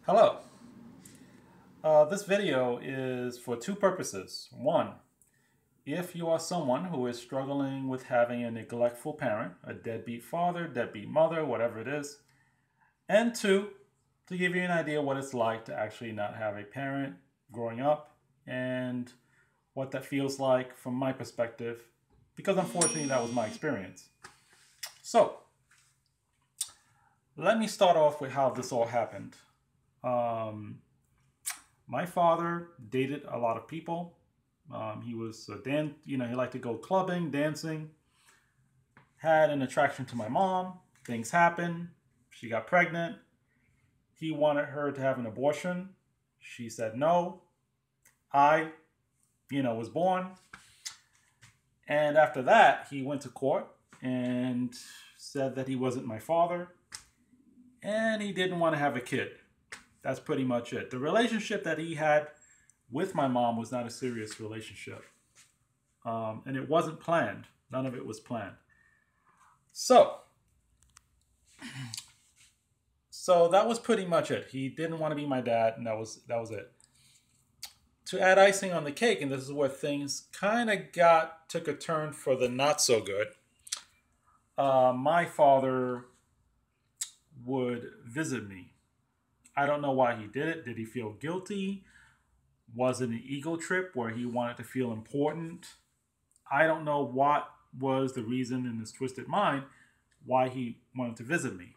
Hello. This video is for two purposes. One, if you are someone who is struggling with having a neglectful parent, a deadbeat father, deadbeat mother, whatever it is. And two, to give you an idea what it's like to actually not have a parent growing up and what that feels like from my perspective, because unfortunately that was my experience. So, let me start off with how this all happened. Um, my father dated a lot of people. He was a he liked to go clubbing, dancing. Had an attraction to my mom. Things happened. She got pregnant. He wanted her to have an abortion. She said no. I, was born. And after that, he went to court and said that he wasn't my father and he didn't want to have a kid. That's pretty much it. The relationship that he had with my mom was not a serious relationship. And it wasn't planned. None of it was planned. So, so that was pretty much it. He didn't want to be my dad, and that was it. To add icing on the cake, and this is where things kind of took a turn for the not so good. My father would visit me. I don't know why he did it. Did he feel guilty? Was it an ego trip where he wanted to feel important? I don't know what was the reason in his twisted mind why he wanted to visit me.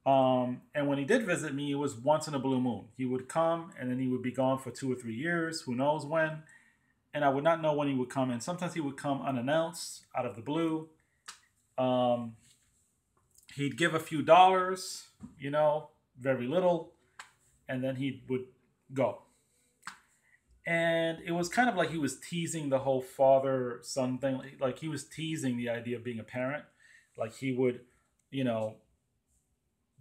And when he did visit me, it was once in a blue moon. He would come and then he would be gone for 2 or 3 years, who knows when. And I would not know when he would come. And sometimes he would come unannounced, out of the blue. Um, he'd give a few dollars, very little, and then he would go. And it was kind of like he was teasing the whole father son thing. Like he was teasing the idea of being a parent. Like he would, you know,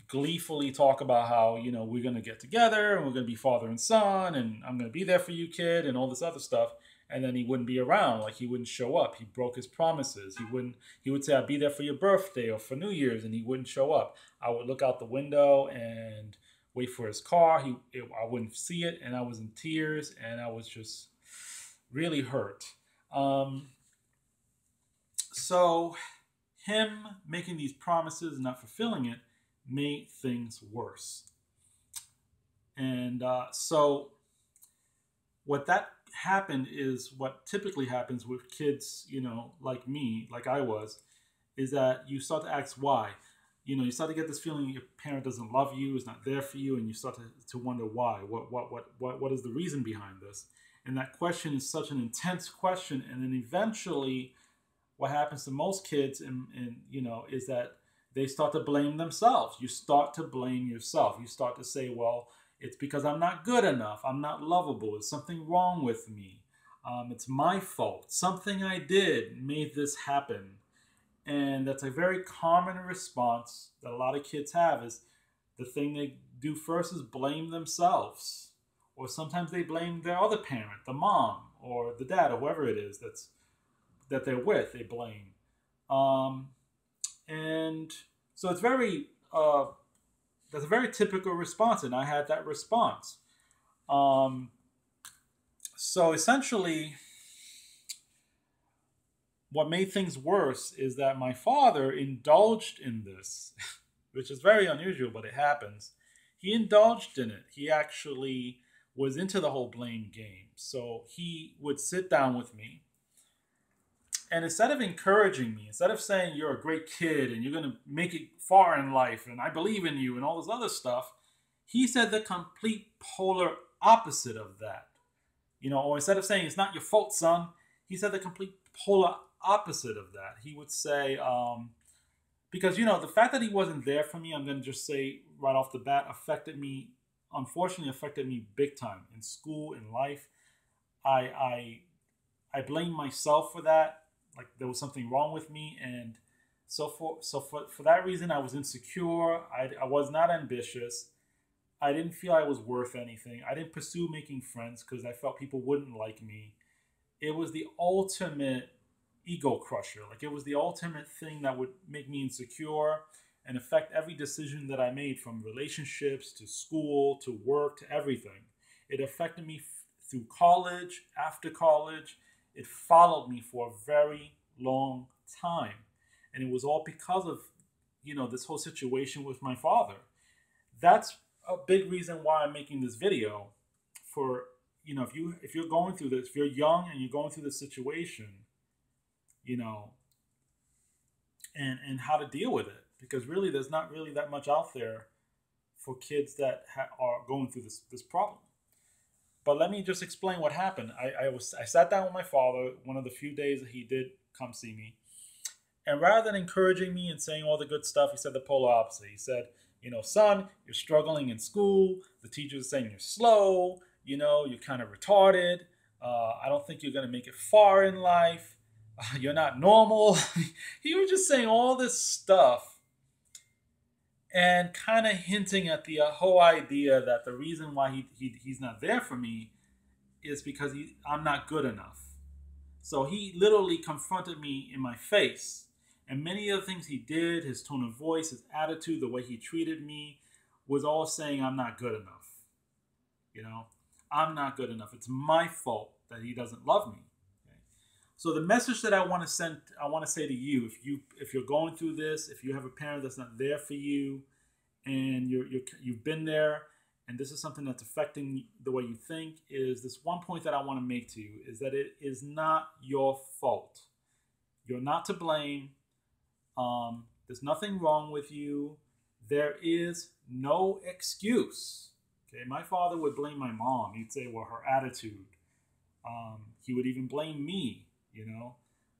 gleefully talk about how, we're going to get together and we're going to be father and son and I'm going to be there for you, kid, and all this other stuff. And then he wouldn't be around. Like he wouldn't show up. He broke his promises. He would say, I'll be there for your birthday or for New Year's, and he wouldn't show up. I would look out the window and wait for his car. I wouldn't see it, and I was in tears, and I was just really hurt. Um, so him making these promises and not fulfilling it made things worse. And so what that happened is what typically happens with kids, like me, like I was, is that you start to ask why. You start to get this feeling your parent doesn't love you, is not there for you, and you start to wonder why. What is the reason behind this? And that question is such an intense question, and then eventually what happens to most kids is that they start to blame themselves. You start to blame yourself. You start to say, well, it's because I'm not good enough. I'm not lovable. There's something wrong with me. It's my fault. Something I did made this happen. And that's a very common response that a lot of kids have is the thing they do first is blame themselves. Or sometimes they blame their other parent, the mom or the dad or whoever it is that they're with, they blame. Um, and so that's a very typical response, and I had that response. Um, so essentially, what made things worse is that my father indulged in this, which is very unusual, but it happens. He indulged in it. He actually was into the whole blame game. So he would sit down with me, and instead of encouraging me, instead of saying you're a great kid and you're going to make it far in life and I believe in you and all this other stuff, he said the complete polar opposite of that. Or instead of saying it's not your fault, son, he said the complete polar opposite of that. He would say, because, the fact that he wasn't there for me, I'm going to just say right off the bat, unfortunately affected me big time in school, in life. I, I blame myself for that. Like there was something wrong with me, and for that reason, I was insecure. I was not ambitious. I didn't feel I was worth anything. I didn't pursue making friends because I felt people wouldn't like me. It was the ultimate ego crusher. Like it was the ultimate thing that would make me insecure, and affect every decision that I made, from relationships to school to work to everything. It affected me through college, after college. It followed me for a very long time. And it was all because of, this whole situation with my father. That's a big reason why I'm making this video. For, if you're going through this, if you're young and you're going through this situation, you know, and how to deal with it, because really there's not really that much out there for kids that are going through this problem. But let me just explain what happened. I sat down with my father one of the few days that he did come see me, and rather than encouraging me and saying all the good stuff, he said the polar opposite. He said, son, you're struggling in school. The teachers are saying you're slow. You're kind of retarded. I don't think you're going to make it far in life. You're not normal. He was just saying all this stuff and kind of hinting at the whole idea that the reason why he's not there for me is because I'm not good enough. So he literally confronted me in my face. And many of the things he did, his tone of voice, his attitude, the way he treated me, was all saying I'm not good enough. I'm not good enough. It's my fault that he doesn't love me. Okay? So the message that I want to say to you, if you're going through this, if you have a parent that's not there for you, and you've been there, and this is something that's affecting the way you think, is this one point that I want to make to you, is that it is not your fault. You're not to blame. There's nothing wrong with you. There is no excuse. Okay, my father would blame my mom. He'd say, well, her attitude. He would even blame me,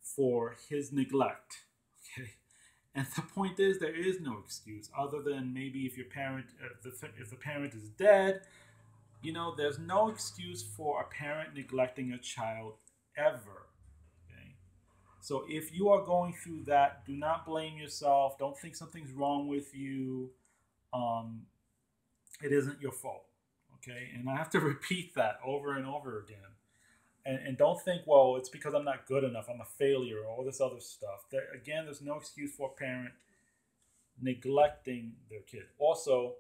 for his neglect. Okay, and the point is, there is no excuse other than maybe if your parent, if the parent is dead. There's no excuse for a parent neglecting a child ever. Okay, so if you are going through that, do not blame yourself. Don't think something's wrong with you. It isn't your fault. Okay, and I have to repeat that over and over again. And don't think, well, it's because I'm not good enough, I'm a failure, or all this other stuff. Again, there's no excuse for a parent neglecting their kid. Also,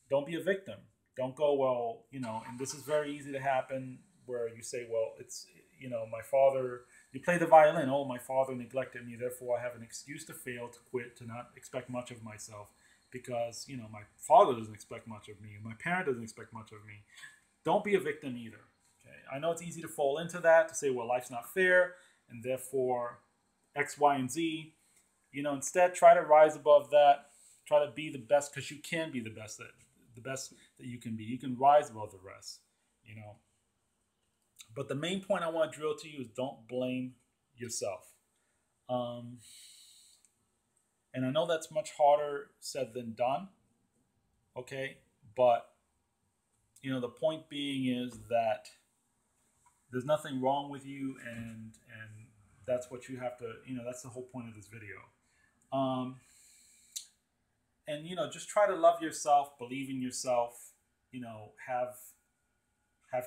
don't be a victim. Don't go, well, and this is very easy to happen, where you say, well, it's, my father, you play the violin, oh, my father neglected me, therefore I have an excuse to fail, to quit, to not expect much of myself, because, my father doesn't expect much of me, my parent doesn't expect much of me. Don't be a victim either. I know it's easy to fall into that, to say, well, life's not fair, and therefore X, Y, and Z. Instead, try to rise above that. Try to be the best, because you can be the best that you can be. You can rise above the rest. But the main point I want to drill to you is don't blame yourself. And I know that's much harder said than done. Okay, but the point being is that there's nothing wrong with you, and that's what you have to, that's the whole point of this video. And just try to love yourself, believe in yourself, have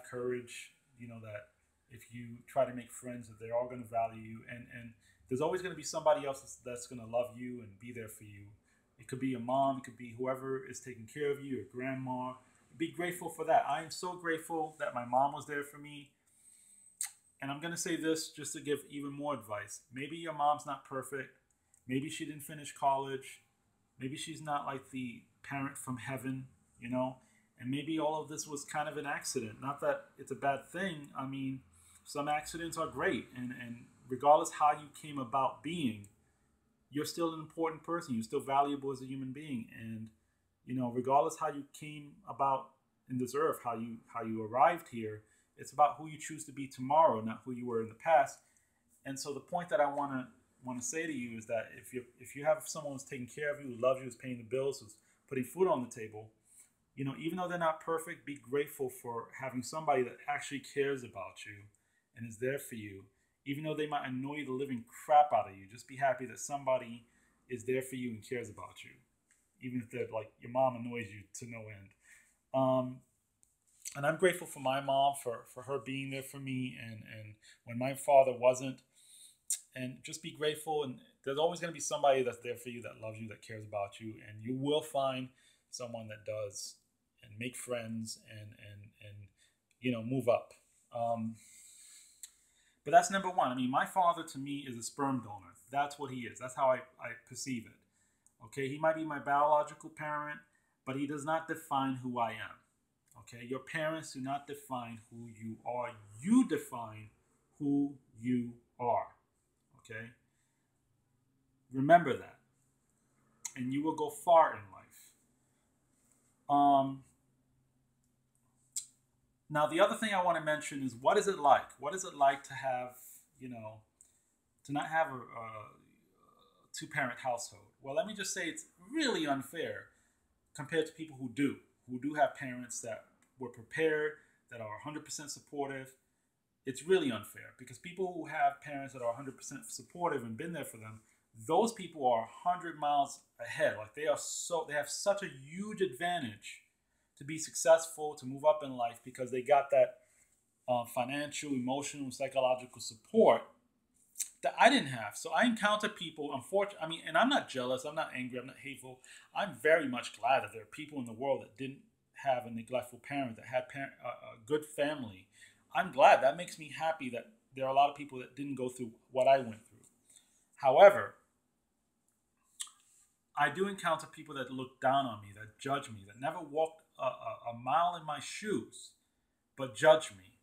courage, that if you try to make friends, that they're all going to value you, and there's always going to be somebody else that's going to love you and be there for you. It could be your mom, it could be whoever is taking care of you, your grandma. Be grateful for that. I am so grateful that my mom was there for me. And I'm going to say this just to give even more advice. Maybe your mom's not perfect. Maybe she didn't finish college. Maybe she's not like the parent from heaven, And maybe all of this was kind of an accident. Not that it's a bad thing. I mean, some accidents are great. And regardless how you came about being, you're still an important person. You're still valuable as a human being. And, regardless how you came about in this earth, how you arrived here, it's about who you choose to be tomorrow, not who you were in the past. And so the point that I want to say to you is that if you have someone who's taking care of you, who loves you, who's paying the bills, who's putting food on the table, even though they're not perfect, be grateful for having somebody that actually cares about you and is there for you. Even though they might annoy the living crap out of you, just be happy that somebody is there for you and cares about you. Even if they're like, your mom annoys you to no end. And I'm grateful for my mom, for her being there for me. And when my father wasn't, and just be grateful. And there's always going to be somebody that's there for you, that loves you, that cares about you, and you will find someone that does, and make friends, and move up. Um, but that's number one. I mean, my father to me is a sperm donor. That's what he is. That's how I perceive it. Okay, he might be my biological parent, but he does not define who I am. Okay, your parents do not define who you are. You define who you are. Okay, remember that, and you will go far in life. Um, Now, the other thing I want to mention is, what is it like? What is it like to have, to not have a two-parent household? Well, let me just say it's really unfair compared to people who do have parents that were prepared, that are 100% supportive. It's really unfair because people who have parents that are 100% supportive and been there for them, those people are 100 miles ahead. Like they have such a huge advantage to be successful, to move up in life, because they got that financial, emotional, psychological support that I didn't have. So I encounter people, unfortunately, I mean, and I'm not jealous, I'm not angry, I'm not hateful. I'm very much glad that there are people in the world that didn't have a neglectful parent, that had a good family. I'm glad. That makes me happy that there are a lot of people that didn't go through what I went through. However, I do encounter people that look down on me, that judge me, that never walked a mile in my shoes, but judge me.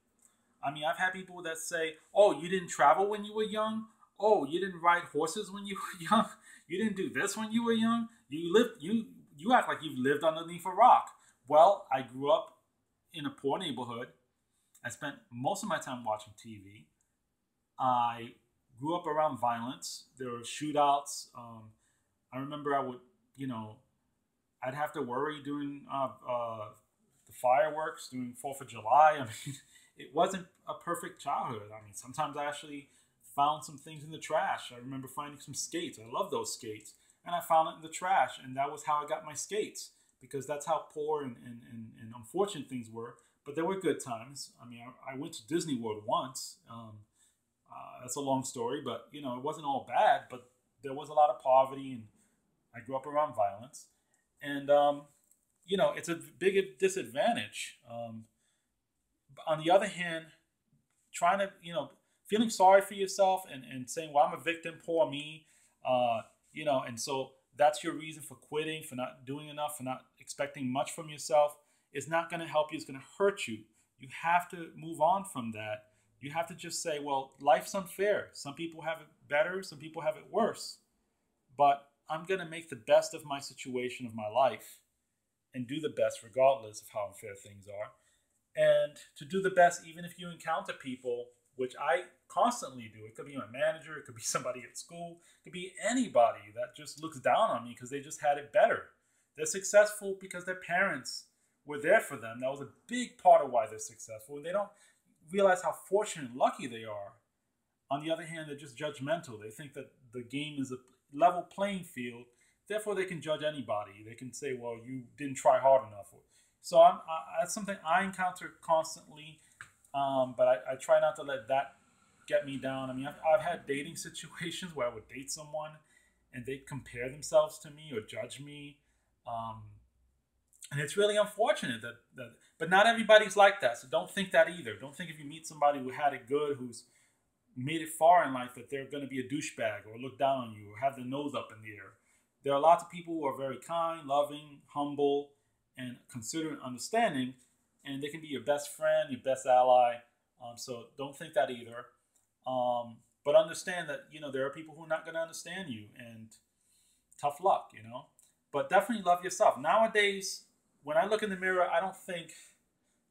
I mean, I've had people that say, "Oh, you didn't travel when you were young. Oh, you didn't ride horses when you were young. You didn't do this when you were young. You act like you've lived underneath a rock." Well, I grew up in a poor neighborhood. I spent most of my time watching TV. I grew up around violence. There were shootouts. I remember I would, you know, I'd have to worry during the fireworks during Fourth of July. I mean, it wasn't a perfect childhood. I mean, sometimes I actually found some things in the trash. I remember finding some skates. I love those skates, and I found it in the trash, and that was how I got my skates, because that's how poor and unfortunate things were. But there were good times. I mean, I went to Disney World once. That's a long story, but it wasn't all bad. But there was a lot of poverty, and I grew up around violence, and it's a big disadvantage. On the other hand, trying to feeling sorry for yourself and saying, "Well, I'm a victim, poor me," and so that's your reason for quitting, for not doing enough, for not expecting much from yourself, is not going to help you. It's going to hurt you. You have to move on from that. You have to just say, well, life's unfair. Some people have it better, some people have it worse. But I'm going to make the best of my situation, of my life, and do the best regardless of how unfair things are. And to do the best, even if you encounter people, which I constantly do. It could be my manager, it could be somebody at school, it could be anybody that just looks down on me because they just had it better. They're successful because their parents were there for them. That was a big part of why they're successful. And they don't realize how fortunate and lucky they are. On the other hand, they're just judgmental. They think that the game is a level playing field. Therefore, they can judge anybody. They can say, well, you didn't try hard enough. So that's something I encounter constantly. But I try not to let that get me down. I mean, I've had dating situations where I would date someone and they compare themselves to me or judge me. Um, and it's really unfortunate but not everybody's like that. So don't think that either. Don't think if you meet somebody who had it good, who's made it far in life, that they're going to be a douchebag or look down on you or have their nose up in the air. There are lots of people who are very kind, loving, humble, and considerate, understanding, and they can be your best friend, your best ally. So don't think that either. But understand that there are people who are not going to understand you, and tough luck. But definitely love yourself. Nowadays, when I look in the mirror, I don't think,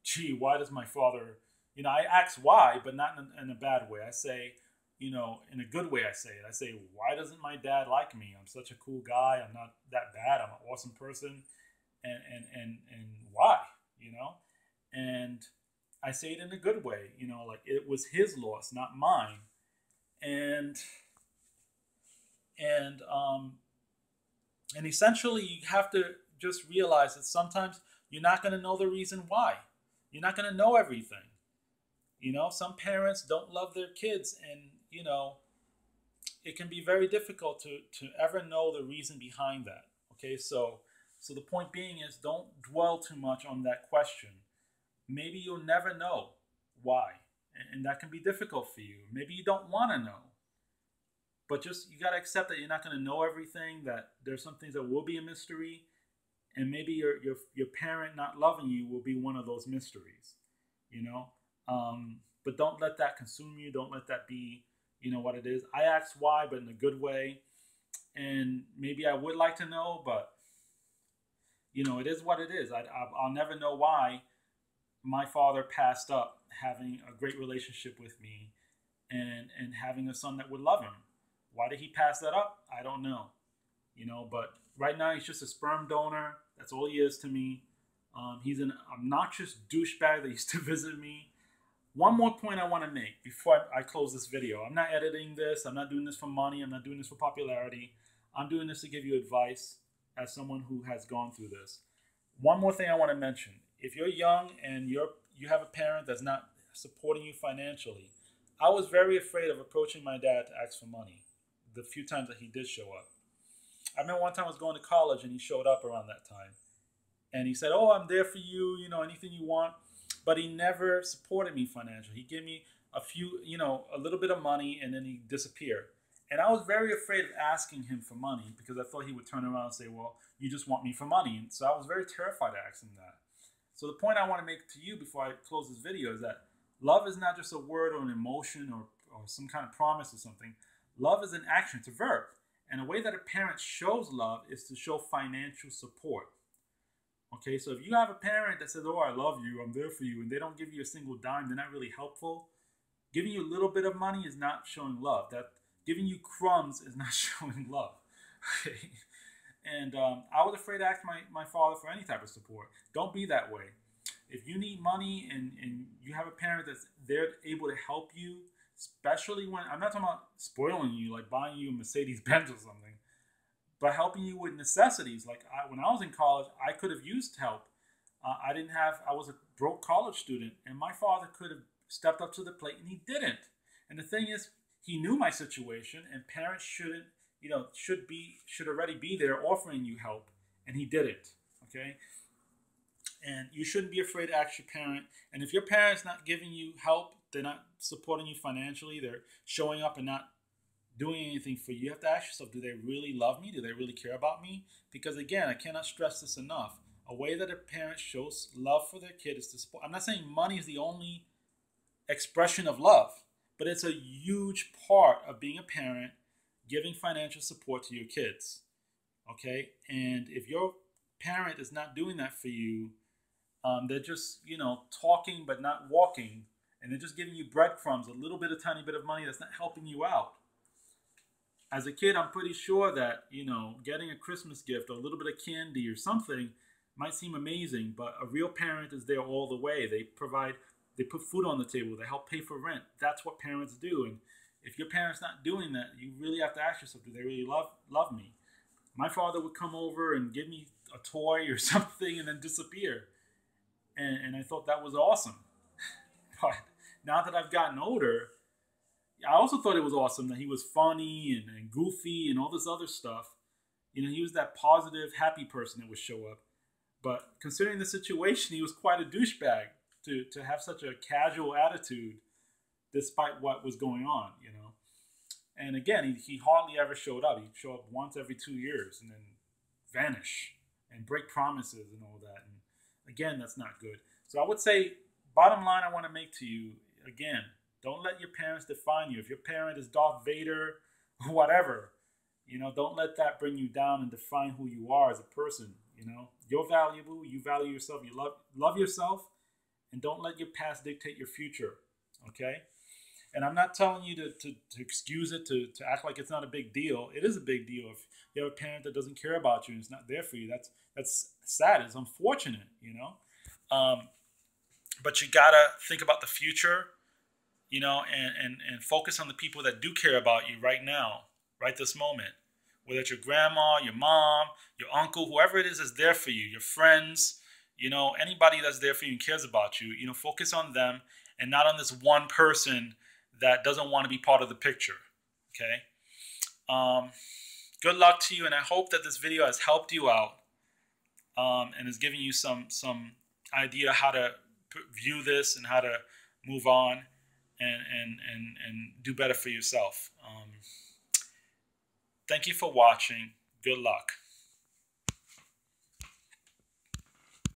"Gee, why does my father?" I ask why, but not in a bad way. I say, in a good way. I say it. I say, "Why doesn't my dad like me? I'm such a cool guy. I'm not that bad. I'm an awesome person, and why?" And I say it in a good way. Like it was his loss, not mine, and and um and essentially you have to just realize that sometimes you're not going to know the reason why. You're not going to know everything. Some parents don't love their kids, and it can be very difficult to ever know the reason behind that. Okay, so the point being is, don't dwell too much on that question. Maybe you'll never know why, and that can be difficult for you. Maybe you don't want to know, but just, you got to accept that you're not going to know everything, that there's some things that will be a mystery, and maybe your parent not loving you will be one of those mysteries, you know. But don't let that consume you. Don't let that be, what it is. I asked why, but in a good way, and maybe I would like to know, but it is what it is. I'll never know why my father passed up having a great relationship with me, and having a son that would love him. Why did he pass that up? I don't know. But right now he's just a sperm donor. That's all he is to me. He's an obnoxious douchebag that used to visit me. One more point I want to make before I close this video. I'm not editing this. I'm not doing this for money. I'm not doing this for popularity. I'm doing this to give you advice as someone who has gone through this. One more thing I want to mention. If you're young and you have a parent that's not supporting you financially, I was very afraid of approaching my dad to ask for money the few times that he did show up. I remember one time I was going to college and he showed up around that time. And he said, "Oh, I'm there for you, anything you want." But he never supported me financially. He gave me a little bit of money, and then he disappeared. And I was very afraid of asking him for money because I thought he would turn around and say, "Well, you just want me for money." And so I was very terrified to ask him that. So the point I want to make to you before I close this video is that love is not just a word or an emotion or some kind of promise or something. Love is an action. It's a verb. And a way that a parent shows love is to show financial support. Okay, so if you have a parent that says, "Oh, I love you, I'm there for you," and they don't give you a single dime, they're not really helpful. Giving you a little bit of money is not showing love. That giving you crumbs is not showing love. Okay, and I was afraid to ask my father for any type of support. Don't be that way. If you need money and you have a parent that's there able to help you, especially when, I'm not talking about spoiling you, like buying you a Mercedes Benz or something, but helping you with necessities. Like when I was in college, I could have used help. I was a broke college student, and my father could have stepped up to the plate, and he didn't. And the thing is, he knew my situation, and parents should already be there offering you help, and he didn't. Okay, and you shouldn't be afraid to ask your parent. And if your parent's not giving you help, they're not supporting you financially, they're showing up and not doing anything for you, you have to ask yourself, do they really love me? Do they really care about me? Because again, I cannot stress this enough. A way that a parent shows love for their kid is to support. I'm not saying money is the only expression of love, but it's a huge part of being a parent, giving financial support to your kids. Okay? And if your parent is not doing that for you, they're just, talking but not walking, and they're just giving you breadcrumbs, a little bit, a tiny bit of money that's not helping you out. As a kid, I'm pretty sure that, getting a Christmas gift or a little bit of candy or something might seem amazing, but a real parent is there all the way. They put food on the table, they help pay for rent. That's what parents do. And if your parent's not doing that, you really have to ask yourself, do they really love me? My father would come over and give me a toy or something and then disappear. And I thought that was awesome. But now that I've gotten older, I also thought it was awesome that he was funny and goofy and all this other stuff. He was that positive, happy person that would show up. But considering the situation, he was quite a douchebag to have such a casual attitude despite what was going on, And again, he hardly ever showed up. He'd show up once every 2 years and then vanish and break promises and all that. And again, that's not good. So I would say, bottom line I want to make to you, again, don't let your parents define you. If your parent is Darth Vader or whatever, don't let that bring you down and define who you are as a person. You're valuable. You value yourself. You love yourself, and don't let your past dictate your future. Okay? And I'm not telling you to excuse it, to act like it's not a big deal. It is a big deal. If you have a parent that doesn't care about you and is not there for you, that's sad. It's unfortunate, But you gotta think about the future, and focus on the people that do care about you right now, right this moment. Whether it's your grandma, your mom, your uncle, whoever it is there for you, your friends, anybody that's there for you and cares about you, focus on them and not on this one person that doesn't want to be part of the picture, okay? Good luck to you, and I hope that this video has helped you out, and is giving you some idea how to view this and how to move on and do better for yourself. Thank you for watching. Good luck.